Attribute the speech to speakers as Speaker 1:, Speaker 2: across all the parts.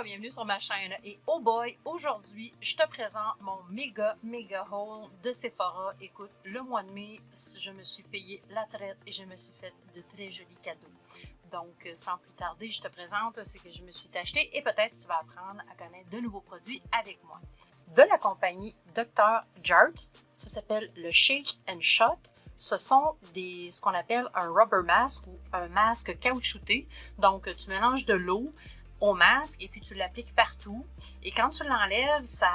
Speaker 1: bienvenue sur ma chaîne. Et oh boy, aujourd'hui, je te présente mon méga haul de Sephora. Écoute, le mois de mai, je me suis payé la traite et je me suis fait de très jolis cadeaux. Donc, sans plus tarder, je te présente ce que je me suis acheté et peut-être tu vas apprendre à connaître de nouveaux produits avec moi. De la compagnie Dr. Jart, ça s'appelle le Shake and Shot. Ce sont ce qu'on appelle un rubber mask ou un masque caoutchouté. Donc, tu mélanges de l'eau au masque et puis tu l'appliques partout. Et quand tu l'enlèves, ça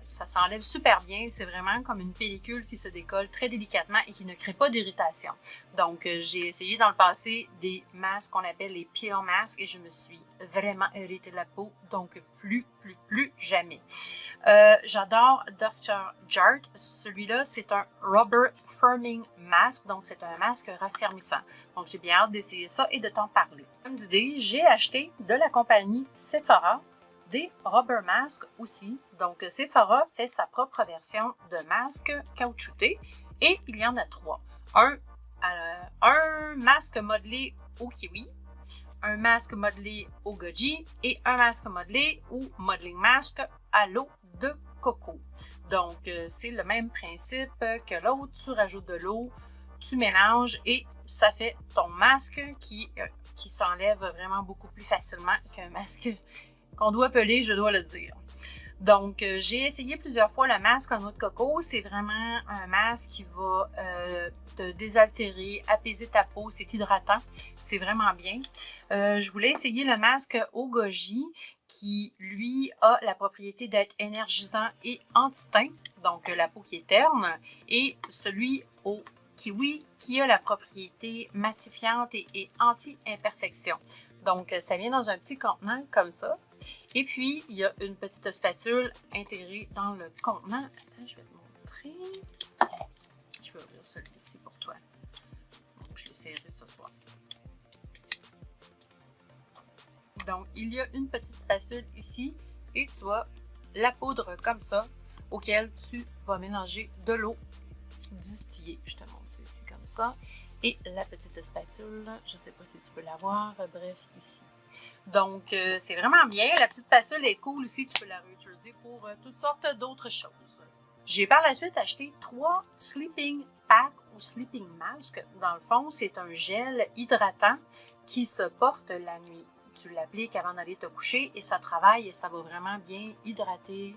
Speaker 1: s'enlève super bien. C'est vraiment comme une pellicule qui se décolle très délicatement et qui ne crée pas d'irritation. Donc, j'ai essayé dans le passé des masques qu'on appelle les peel masks et je me suis vraiment irrité la peau. Donc, plus jamais. J'adore Dr. Jart. Celui-là, c'est un rubber firming mask, donc c'est un masque raffermissant. Donc j'ai bien hâte d'essayer ça et de t'en parler. Comme d'idée, j'ai acheté de la compagnie Sephora des rubber masks aussi. Donc Sephora fait sa propre version de masque caoutchouté et il y en a trois. Un masque modelé au kiwi, un masque modelé au goji et un masque modelé ou modeling mask à l'eau de coco. Donc, c'est le même principe que l'autre. Tu rajoutes de l'eau, tu mélanges et ça fait ton masque qui s'enlève vraiment beaucoup plus facilement qu'un masque qu'on doit peler, je dois le dire. Donc, j'ai essayé plusieurs fois le masque en noix de coco. C'est vraiment un masque qui va te désaltérer, apaiser ta peau. C'est hydratant. C'est vraiment bien. Je voulais essayer le masque au goji qui, lui, a la propriété d'être énergisant et anti-teint, donc la peau qui est terne, et celui au kiwi qui a la propriété matifiante et anti-imperfection. Donc, ça vient dans un petit contenant comme ça. Et puis, il y a une petite spatule intégrée dans le contenant. Attends, je vais te montrer. Je vais ouvrir celui-ci pour toi. Donc, je l'ai serré ce soir. Donc, il y a une petite spatule ici et tu as la poudre comme ça auquel tu vas mélanger de l'eau distillée. Je te montre ici comme ça. Et la petite spatule, je ne sais pas si tu peux la voir, bref, ici. Donc, c'est vraiment bien. La petite spatule est cool aussi. Tu peux la réutiliser pour toutes sortes d'autres choses. J'ai par la suite acheté 3 sleeping packs ou sleeping masks. Dans le fond, c'est un gel hydratant qui se porte la nuit. Tu l'appliques avant d'aller te coucher et ça travaille et ça va vraiment bien hydrater,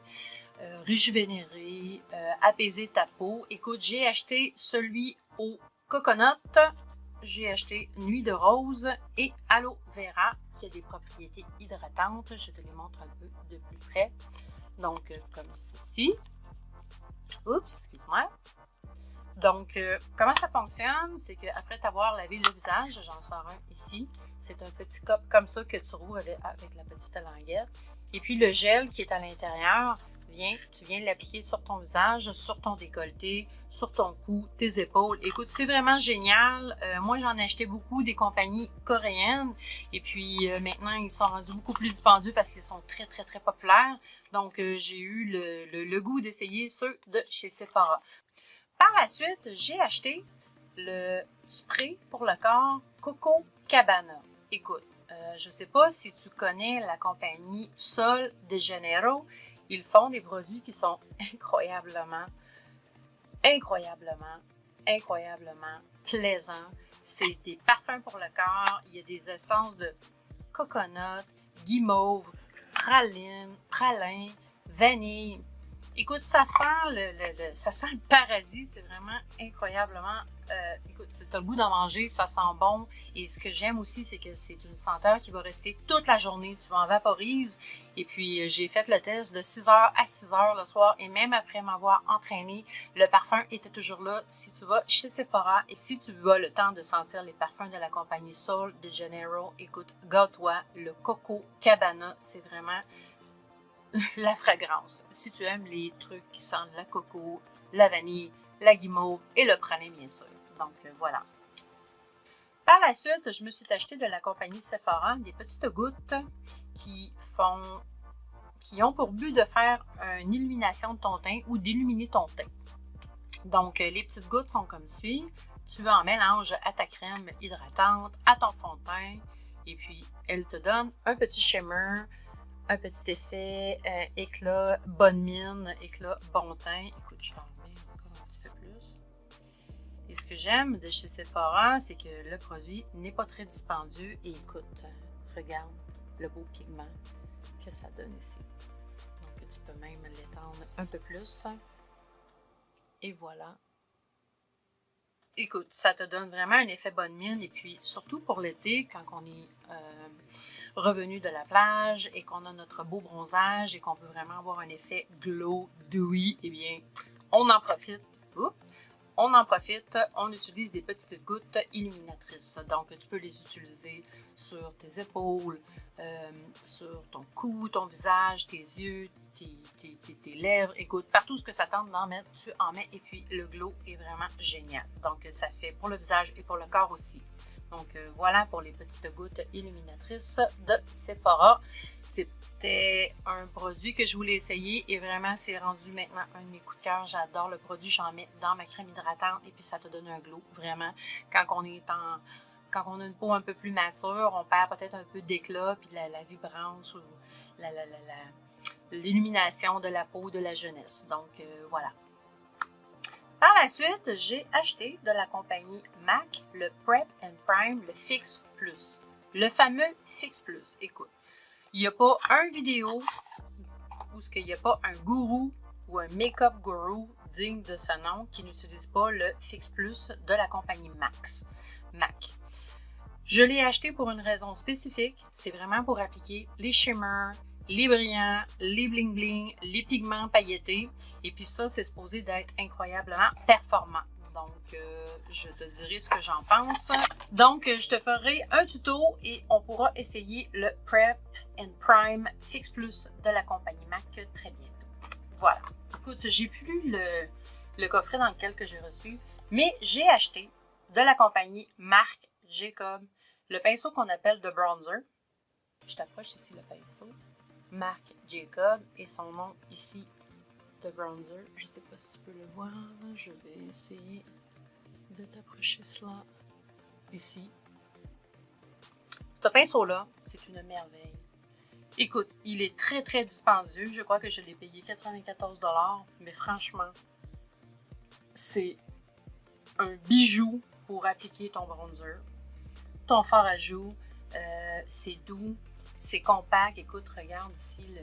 Speaker 1: régénérer, apaiser ta peau. Écoute, j'ai acheté celui au coconut, j'ai acheté nuit de rose et aloe vera qui a des propriétés hydratantes. Je te les montre un peu de plus près. Donc, comme ceci. Oups, excuse-moi. Donc, comment ça fonctionne? C'est qu'après t'avoir lavé le visage, j'en sors un ici. C'est un petit cup comme ça que tu roules avec la petite languette. Et puis, le gel qui est à l'intérieur, tu viens l'appliquer sur ton visage, sur ton décolleté, sur ton cou, tes épaules. Écoute, c'est vraiment génial. Moi, j'en ai acheté beaucoup des compagnies coréennes. Et puis, maintenant, ils sont rendus beaucoup plus dispendieux parce qu'ils sont très populaires. Donc, j'ai eu le goût d'essayer ceux de chez Sephora. Par la suite, j'ai acheté le spray pour le corps Coco Cabana. Écoute, je ne sais pas si tu connais la compagnie Sol de Janeiro. Ils font des produits qui sont incroyablement plaisants. C'est des parfums pour le corps. Il y a des essences de coconut, guimauve, pralin, vanille. Écoute, ça sent le paradis, c'est vraiment incroyablement, écoute, tu as le goût d'en manger, ça sent bon. Et ce que j'aime aussi, c'est que c'est une senteur qui va rester toute la journée. Tu en vaporises. Et puis, j'ai fait le test de 6h à 6h le soir. Et même après m'avoir entraîné, le parfum était toujours là. Si tu vas chez Sephora et si tu as le temps de sentir les parfums de la compagnie Sol de Janeiro, écoute, gâte-toi, le Coco Cabana, c'est vraiment la fragrance. Si tu aimes les trucs qui sentent la coco, la vanille, la guimauve et le pralin, bien sûr. Donc, voilà. Par la suite, je me suis acheté de la compagnie Sephora des petites gouttes qui ont pour but de faire une illumination de ton teint ou d'illuminer ton teint. Donc, les petites gouttes sont comme suit. Tu en mélanges à ta crème hydratante, à ton fond de teint, et puis elle te donne un petit shimmer un petit effet éclat, bonne mine, éclat, bon teint. Écoute, je t'en mets encore un petit peu plus. Et ce que j'aime de chez Sephora, c'est que le produit n'est pas très dispendieux. Et écoute, regarde le beau pigment que ça donne ici. Donc, tu peux même l'étendre un peu plus. Et voilà. Écoute, ça te donne vraiment un effet bonne mine. Et puis, surtout pour l'été, quand on est revenu de la plage et qu'on a notre beau bronzage et qu'on veut vraiment avoir un effet glow, dewy, eh bien, on en profite. Oups! On en profite, on utilise des petites gouttes illuminatrices. Donc, tu peux les utiliser sur tes épaules, sur ton cou, ton visage, tes yeux, tes lèvres. Écoute, partout ce que ça tente d'en mettre, tu en mets. Et puis, le glow est vraiment génial. Donc, ça fait pour le visage et pour le corps aussi. Donc, voilà pour les petites gouttes illuminatrices de Sephora. C'était un produit que je voulais essayer et vraiment, c'est rendu maintenant un de mes coups de cœur. J'adore le produit. J'en mets dans ma crème hydratante et puis ça te donne un glow, vraiment. Quand on a une peau un peu plus mature, on perd peut-être un peu d'éclat puis la vibrance ou l'illumination de la peau de la jeunesse. Donc, voilà. Par la suite, j'ai acheté de la compagnie MAC le Prep and Prime, le Fix Plus. Le fameux Fix Plus. Écoute, il n'y a pas un vidéo où il n'y a pas un gourou ou un make-up gourou digne de ce nom qui n'utilise pas le Fix Plus de la compagnie MAC. Je l'ai acheté pour une raison spécifique. C'est vraiment pour appliquer les shimmers, les brillants, les bling bling, les pigments pailletés. Et puis ça, c'est supposé d'être incroyablement performant. Donc, je te dirai ce que j'en pense. Donc, je te ferai un tuto et on pourra essayer le Prep and Prime Fix Plus de la compagnie MAC très bientôt. Voilà. Écoute, j'ai plus le coffret dans lequel que j'ai reçu, mais j'ai acheté de la compagnie Marc Jacob le pinceau qu'on appelle The Bronzer. Je t'approche ici le pinceau. Marc Jacob et son nom ici, The Bronzer. Je ne sais pas si tu peux le voir. Je vais essayer de t'approcher cela ici. Ce pinceau-là, c'est une merveille. Écoute, il est très très dispendieux. Je crois que je l'ai payé 94 $, mais franchement, c'est un bijou pour appliquer ton bronzer. Ton fard à joues, c'est doux, c'est compact. Écoute, regarde ici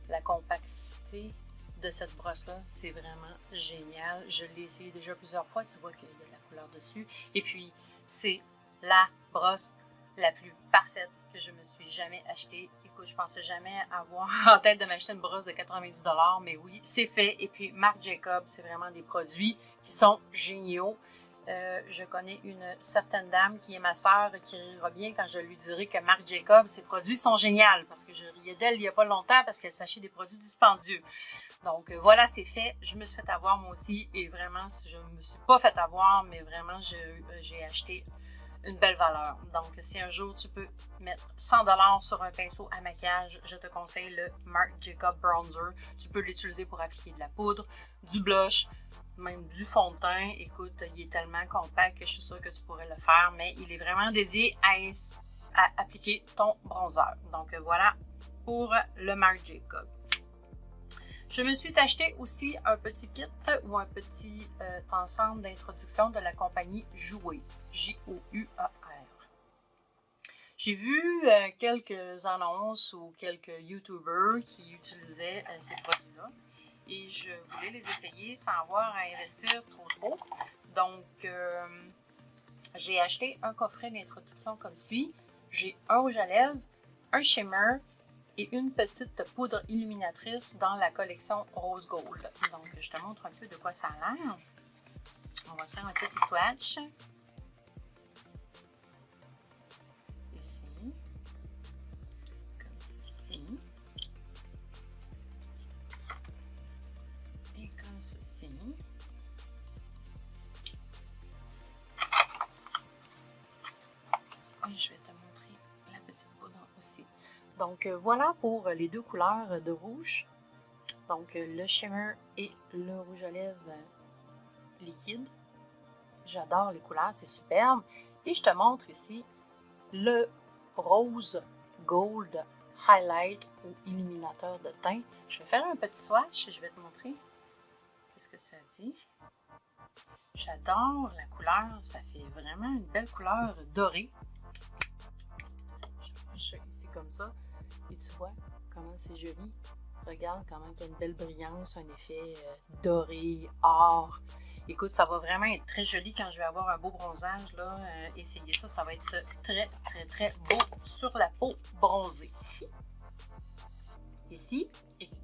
Speaker 1: la compacité de cette brosse-là. C'est vraiment génial. Je l'ai essayé déjà plusieurs fois. Tu vois qu'il y a de la couleur dessus. Et puis, c'est la brosse la plus parfaite que je me suis jamais achetée. Écoute, je pensais jamais avoir en tête de m'acheter une brosse de 90 $, mais oui, c'est fait. Et puis, Marc Jacob, c'est vraiment des produits qui sont géniaux. Je connais une certaine dame qui est ma sœur qui rira bien quand je lui dirai que Marc Jacob, ses produits sont géniaux parce que je riais d'elle il n'y a pas longtemps parce qu'elle s'achetait des produits dispendieux. Donc voilà, c'est fait. Je me suis fait avoir moi aussi et vraiment, je ne me suis pas fait avoir, mais vraiment, j'ai acheté une belle valeur. Donc si un jour tu peux mettre 100 $ sur un pinceau à maquillage, je te conseille le Marc Jacob Bronzer. Tu peux l'utiliser pour appliquer de la poudre, du blush, même du fond de teint. Écoute, il est tellement compact que je suis sûre que tu pourrais le faire, mais il est vraiment dédié à appliquer ton bronzer. Donc voilà pour le Marc Jacob. Je me suis acheté aussi un petit kit ou un petit ensemble d'introduction de la compagnie Jouer, J-O-U-A-R. J'ai vu quelques annonces ou quelques YouTubers qui utilisaient ces produits-là et je voulais les essayer sans avoir à investir trop. Donc, j'ai acheté un coffret d'introduction comme suit. J'ai un rouge à lèvres, un shimmer et une petite poudre illuminatrice dans la collection Rose Gold. Donc, je te montre un peu de quoi ça a l'air. On va se faire un petit swatch. Ici. Comme ceci. Et comme ceci. Et je vais te montrer la petite poudre aussi. Donc, voilà pour les deux couleurs de rouge. Donc, le shimmer et le rouge à lèvres liquide. J'adore les couleurs, c'est superbe. Et je te montre ici le rose gold highlight ou illuminateur de teint. Je vais faire un petit swatch et je vais te montrer qu'est-ce que ça dit. J'adore la couleur, ça fait vraiment une belle couleur dorée. Je fais ici comme ça et tu vois comment c'est joli. Regarde comment il y a une belle brillance, un effet doré, or. Écoute, ça va vraiment être très joli quand je vais avoir un beau bronzage. Là, essayez ça, ça va être très, très, très beau sur la peau bronzée. Ici,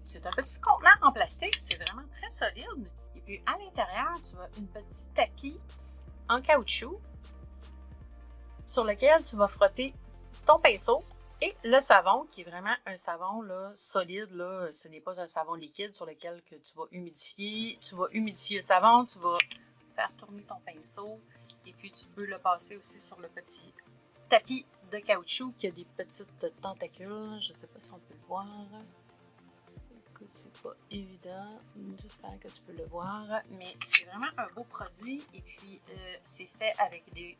Speaker 1: c'est un petit contenant en plastique, c'est vraiment très solide. Et puis à l'intérieur, tu as une petite tapis en caoutchouc sur lequel tu vas frotter ton pinceau et le savon, qui est vraiment un savon là, solide. Là. Ce n'est pas un savon liquide sur lequel que tu vas humidifier. Tu vas humidifier le savon, tu vas faire tourner ton pinceau et puis tu peux le passer aussi sur le petit tapis de caoutchouc qui a des petites tentacules. Je ne sais pas si on peut le voir. Écoute, c'est pas évident. J'espère que tu peux le voir. Mais c'est vraiment un beau produit et puis c'est fait avec des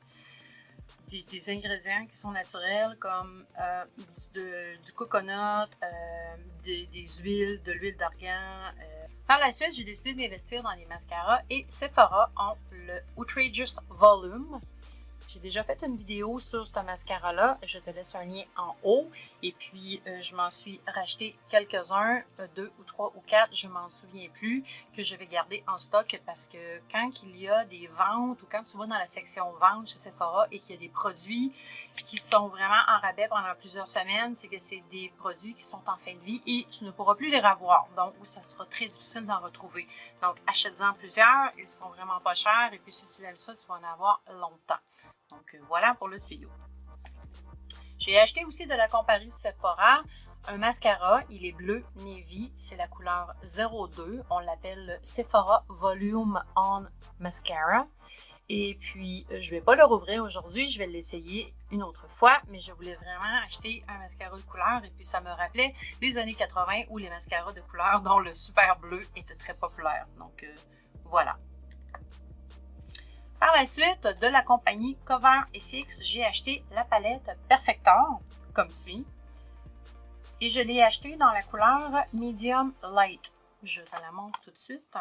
Speaker 1: ingrédients qui sont naturels comme du coconut, des huiles, de l'huile d'argan. Par la suite, j'ai décidé d'investir dans les mascaras et Sephora ont le Outrageous Volume. J'ai déjà fait une vidéo sur ce mascara-là. Je te laisse un lien en haut. Et puis, je m'en suis racheté quelques-uns, 2 ou 3 ou 4, je m'en souviens plus, que je vais garder en stock parce que quand il y a des ventes ou quand tu vas dans la section vente chez Sephora et qu'il y a des produits qui sont vraiment en rabais pendant plusieurs semaines, c'est que c'est des produits qui sont en fin de vie et tu ne pourras plus les revoir. Donc, ça sera très difficile d'en retrouver. Donc, achète-en plusieurs. Ils sont vraiment pas chers. Et puis, si tu aimes ça, tu vas en avoir longtemps. Donc, voilà pour le tuyau. J'ai acheté aussi de la compagnie Sephora un mascara. Il est bleu navy. C'est la couleur 02. On l'appelle Sephora Volume On Mascara. Et puis, je ne vais pas le rouvrir aujourd'hui. Je vais l'essayer une autre fois. Mais je voulais vraiment acheter un mascara de couleur. Et puis, ça me rappelait les années 80 où les mascaras de couleur, dont le super bleu, était très populaire. Donc, voilà. Par la suite, de la compagnie CoverFX, j'ai acheté la palette Perfector, comme suit. Et je l'ai acheté dans la couleur Medium Light. Je te la montre tout de suite.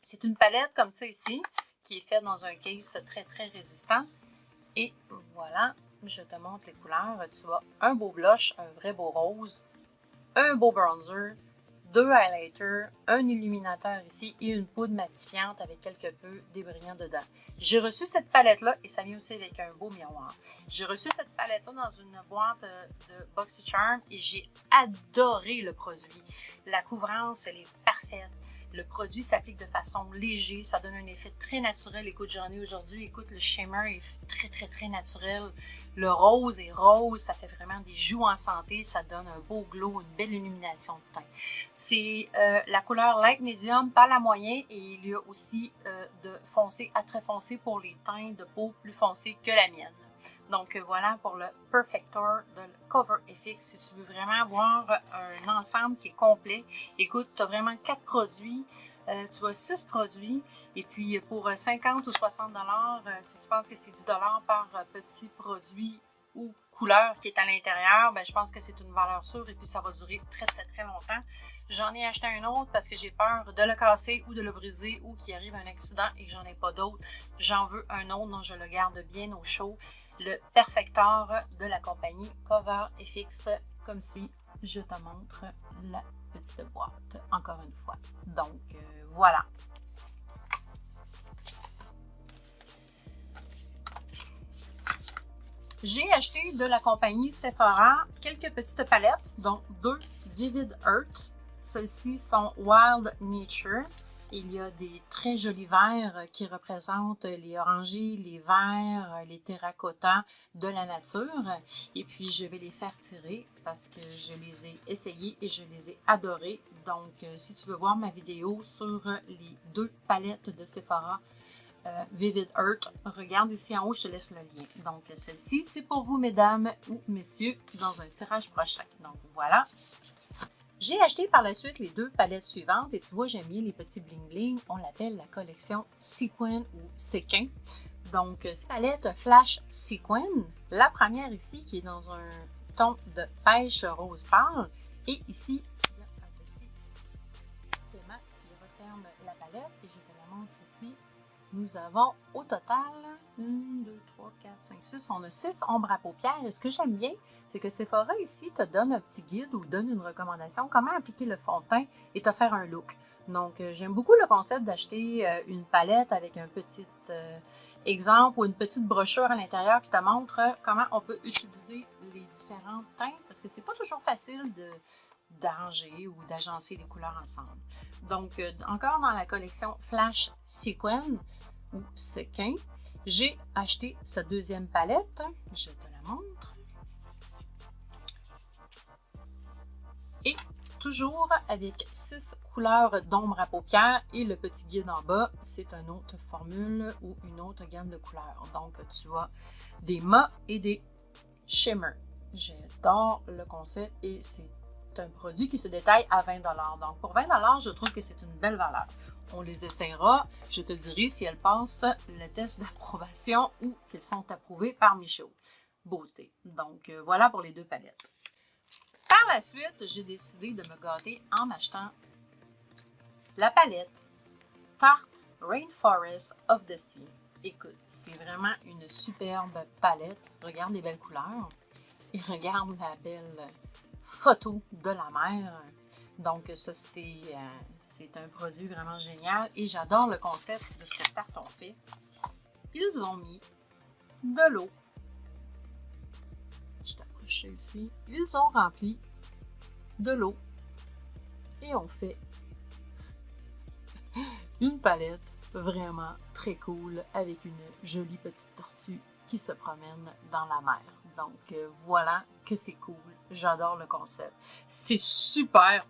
Speaker 1: C'est une palette comme ça ici, qui est faite dans un case très très résistant. Et voilà, je te montre les couleurs. Tu as un beau blush, un vrai beau rose, un beau bronzer, 2 highlighters, un illuminateur ici et une poudre matifiante avec quelque peu débrillant dedans. J'ai reçu cette palette-là et ça vient aussi avec un beau miroir. J'ai reçu cette palette-là dans une boîte de BoxyCharm et j'ai adoré le produit. La couvrance, elle est parfaite. Le produit s'applique de façon légère, ça donne un effet très naturel. Écoute, j'en ai aujourd'hui. Écoute, le shimmer est très, très, très naturel. Le rose est rose, ça fait vraiment des joues en santé. Ça donne un beau glow, une belle illumination de teint. C'est la couleur light medium, pas la moyenne. Et il y a aussi de foncé à très foncé pour les teints de peau plus foncés que la mienne. Donc voilà pour le Perfector de CoverFX. Si tu veux vraiment avoir un ensemble qui est complet, écoute, tu as vraiment 4 produits. Tu as 6 produits et puis pour 50 ou 60 $, si tu penses que c'est 10 $ par petit produit ou couleur qui est à l'intérieur, ben, je pense que c'est une valeur sûre et puis ça va durer très très très longtemps. J'en ai acheté un autre parce que j'ai peur de le casser ou de le briser ou qu'il arrive un accident et que j'en ai pas d'autre. J'en veux un autre dont je le garde bien au chaud. Le Perfector de la compagnie CoverFX, comme si je te montre la petite boîte, encore une fois. Donc, voilà. J'ai acheté de la compagnie Sephora quelques petites palettes, dont 2 Vivid Earth. Celles-ci sont Wild Nature. Il y a des très jolis verts qui représentent les orangés, les verts, les terracottas de la nature. Et puis, je vais les faire tirer parce que je les ai essayés et je les ai adorés. Donc, si tu veux voir ma vidéo sur les 2 palettes de Sephora Vivid Earth, regarde ici en haut, je te laisse le lien. Donc, celle-ci, c'est pour vous, mesdames ou messieurs, dans un tirage prochain. Donc, voilà. J'ai acheté par la suite les 2 palettes suivantes et tu vois, j'aime bien les petits bling bling. On l'appelle la collection Sequin ou Séquin. Donc, c'est palette Flash Sequin. La première ici qui est dans un ton de pêche rose pâle. Et ici, il y a un petit paiement qui referme la palette. Et je te la montre ici. Nous avons au total 1, 2, 3, 4, 5, 6. On a 6 ombres à paupières. Et ce que j'aime bien, c'est que Sephora ici te donne un petit guide ou donne une recommandation comment appliquer le fond de teint et te faire un look. Donc, j'aime beaucoup le concept d'acheter une palette avec un petit exemple ou une petite brochure à l'intérieur qui te montre comment on peut utiliser les différents teints parce que c'est pas toujours facile d'arranger ou d'agencer les couleurs ensemble. Donc, encore dans la collection Flash Sequin ou Sequin, j'ai acheté cette deuxième palette. Je te la montre. Et toujours avec 6 couleurs d'ombre à paupières et le petit guide en bas, c'est une autre formule ou une autre gamme de couleurs. Donc, tu as des mat et des shimmer. J'adore le concept et c'est un produit qui se détaille à 20 $. Donc, pour 20 $, je trouve que c'est une belle valeur. On les essaiera. Je te dirai si elles passent le test d'approbation ou qu'elles sont approuvées par Michaud Beauté. Donc, voilà pour les deux palettes. Par la suite, j'ai décidé de me gâter en m'achetant la palette Tarte Rainforest of the Sea. Écoute, c'est vraiment une superbe palette. Regarde les belles couleurs et regarde la belle photo de la mer. Donc ça, c'est un produit vraiment génial et j'adore le concept de ce que Tarte ont fait. Ils ont mis de l'eau. Je t'approche ici. Ils ont rempli de l'eau et ont fait une palette vraiment très cool avec une jolie petite tortue qui se promène dans la mer. Donc voilà que c'est cool. J'adore le concept. C'est super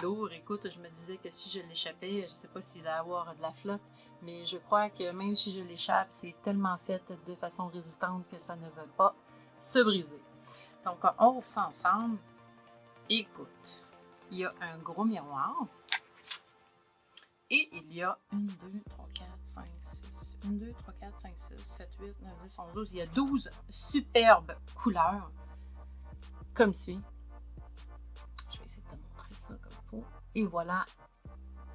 Speaker 1: lourd. Écoute, je me disais que si je l'échappais, je ne sais pas s'il va y avoir de la flotte, mais je crois que même si je l'échappe, c'est tellement fait de façon résistante que ça ne veut pas se briser. Donc on ouvre ça ensemble. Écoute, il y a un gros miroir. Et il y a 1, 2, 3, 4, 5, 6, 1, 2, 3, 4, 5, 6, 7, 8, 9, 10, 11, 12. Il y a 12 superbes couleurs, comme suit. Je vais essayer de te montrer ça comme il faut.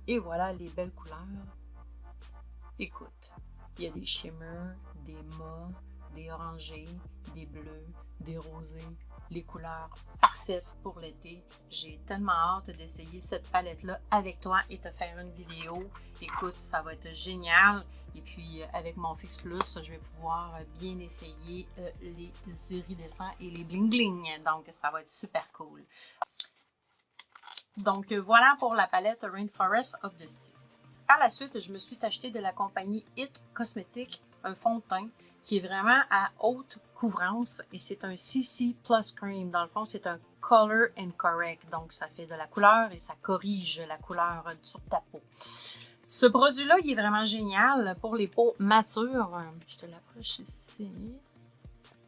Speaker 1: Et voilà les belles couleurs. Écoute, il y a des shimmers, des mat, des orangés, des bleus, des rosés, les couleurs parfaites pour l'été. J'ai tellement hâte d'essayer cette palette-là avec toi et te faire une vidéo. Écoute, ça va être génial. Et puis, avec mon Fix Plus, je vais pouvoir bien essayer les iridescents et les bling bling. Donc, ça va être super cool. Donc, voilà pour la palette Rainforest of the Sea. Par la suite, je me suis acheté de la compagnie It Cosmetics un fond de teint qui est vraiment à haute couvrance et c'est un CC Plus Cream. Dans le fond, c'est un Color and Correct. Donc, ça fait de la couleur et ça corrige la couleur sur ta peau. Ce produit-là, il est vraiment génial pour les peaux matures. Je te l'approche ici.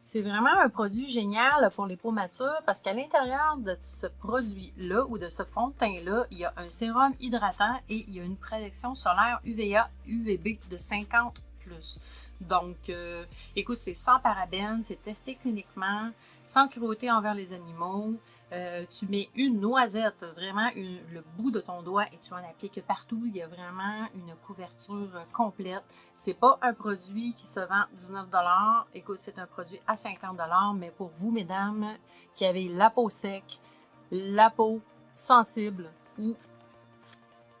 Speaker 1: C'est vraiment un produit génial pour les peaux matures parce qu'à l'intérieur de ce produit-là ou de ce fond de teint-là, il y a un sérum hydratant et il y a une protection solaire UVA, UVB de 50+. Donc, écoute, c'est sans parabènes, c'est testé cliniquement, sans cruauté envers les animaux. Tu mets une noisette, vraiment le bout de ton doigt et tu en appliques partout. Il y a vraiment une couverture complète. C'est pas un produit qui se vend 19 $. Écoute, c'est un produit à 50 $, mais pour vous, mesdames, qui avez la peau sec, la peau sensible ou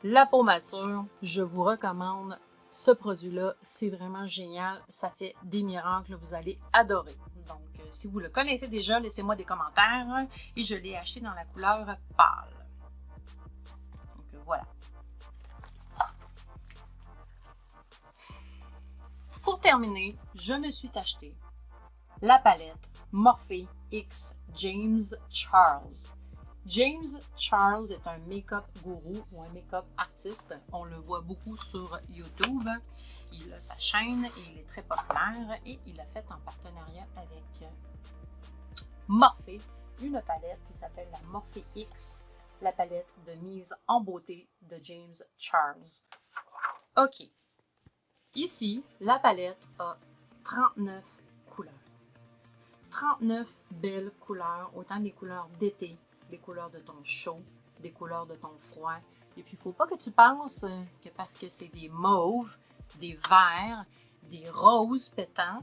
Speaker 1: la peau mature, je vous recommande ce produit-là. C'est vraiment génial. Ça fait des miracles. Vous allez adorer. Donc, si vous le connaissez déjà, laissez-moi des commentaires. Et je l'ai acheté dans la couleur pâle. Donc, voilà. Pour terminer, je me suis acheté la palette Morphe X James Charles. James Charles est un make-up gourou ou un make-up artiste. On le voit beaucoup sur YouTube. Il a sa chaîne et il est très populaire et il a fait en partenariat avec Morphe une palette qui s'appelle la Morphe X, la palette de mise en beauté de James Charles. OK. Ici, la palette a 39 couleurs. 39 belles couleurs, autant des couleurs d'été, des couleurs de ton chaud, des couleurs de ton froid. Et puis, il ne faut pas que tu penses que parce que c'est des mauves, des verts, des roses pétants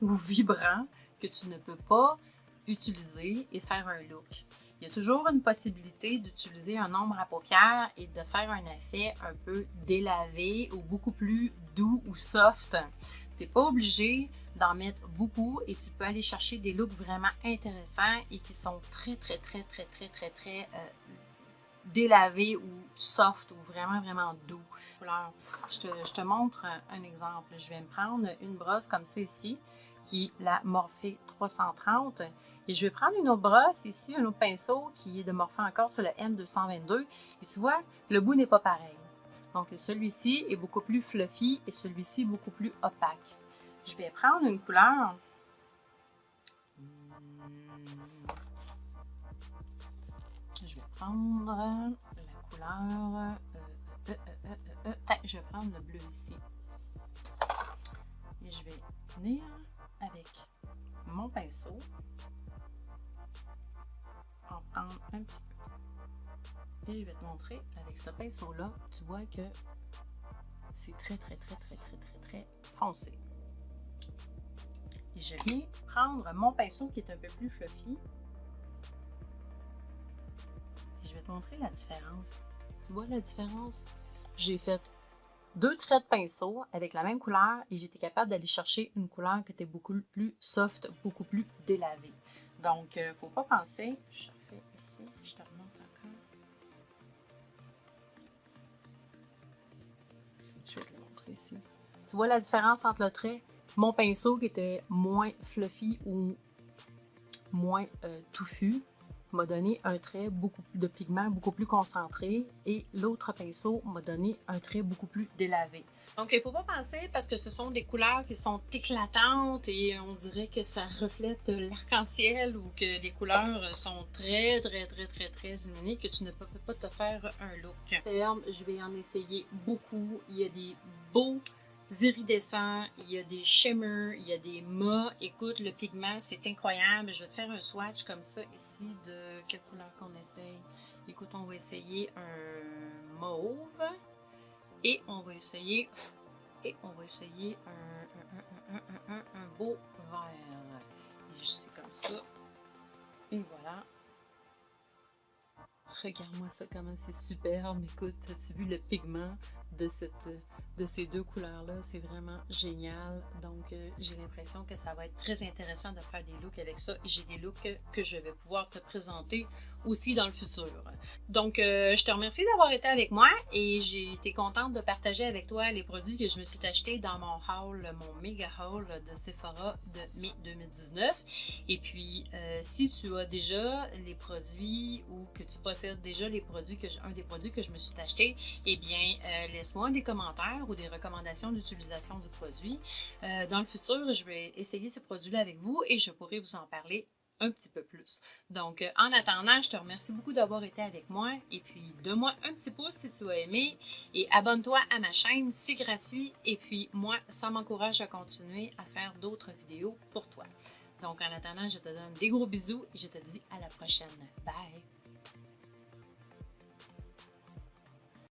Speaker 1: ou vibrants, que tu ne peux pas utiliser et faire un look. Il y a toujours une possibilité d'utiliser un ombre à paupières et de faire un effet un peu délavé ou beaucoup plus doux ou soft. Tu n'es pas obligé d'en mettre beaucoup et tu peux aller chercher des looks vraiment intéressants et qui sont très délavés ou soft ou vraiment doux. Alors, je te montre un exemple. Je vais me prendre une brosse comme ça ici, qui est la Morphe 330. Et je vais prendre une autre brosse ici, un autre pinceau qui est de Morphe encore sur le M222. Et tu vois, le bout n'est pas pareil. Donc, celui-ci est beaucoup plus fluffy et celui-ci beaucoup plus opaque. Je vais prendre une couleur. Je vais prendre la couleur. Je vais prendre le bleu ici. Et je vais venir avec mon pinceau. En prendre un petit peu. Et je vais te montrer avec ce pinceau-là, tu vois que c'est très foncé. Et je viens prendre mon pinceau qui est un peu plus fluffy. Et je vais te montrer la différence. Tu vois la différence? J'ai fait 2 traits de pinceau avec la même couleur et j'étais capable d'aller chercher une couleur qui était beaucoup plus soft, beaucoup plus délavée. Donc, il ne faut pas penser. Je fais ici, je te remonte encore. Je vais te le montrer ici. Tu vois la différence entre le trait? Mon pinceau qui était moins fluffy ou moins touffu m'a donné un trait de pigment beaucoup plus concentré et l'autre pinceau m'a donné un trait beaucoup plus délavé. Donc, il ne faut pas penser parce que ce sont des couleurs qui sont éclatantes et on dirait que ça reflète l'arc-en-ciel ou que les couleurs sont très illuminées que tu ne peux pas te faire un look. Je vais en essayer beaucoup. Il y a des beaux iridescents, il y a des shimmers, il y a des mats. Écoute, le pigment, c'est incroyable. Je vais te faire un swatch comme ça ici de quelle couleur qu'on essaye. Écoute, on va essayer un mauve et on va essayer un beau vert. Et c'est comme ça. Et voilà. Regarde-moi ça, comment c'est superbe. Écoute, as-tu vu le pigment de ces deux couleurs-là? C'est vraiment génial. Donc, j'ai l'impression que ça va être très intéressant de faire des looks avec ça. Et j'ai des looks que je vais pouvoir te présenter aussi dans le futur. Donc, je te remercie d'avoir été avec moi et j'ai été contente de partager avec toi les produits que je me suis achetés dans mon haul, mon méga haul de Sephora de mai 2019. Et puis, si tu as déjà les produits ou que tu possèdes déjà un des produits que je me suis acheté, eh bien, laisse-moi des commentaires ou des recommandations d'utilisation du produit. Dans le futur, je vais essayer ces produits-là avec vous et je pourrai vous en parler un petit peu plus. Donc, en attendant, je te remercie beaucoup d'avoir été avec moi et puis donne-moi un petit pouce si tu as aimé et abonne-toi à ma chaîne, c'est gratuit et puis moi, ça m'encourage à continuer à faire d'autres vidéos pour toi. Donc, en attendant, je te donne des gros bisous et je te dis à la prochaine. Bye!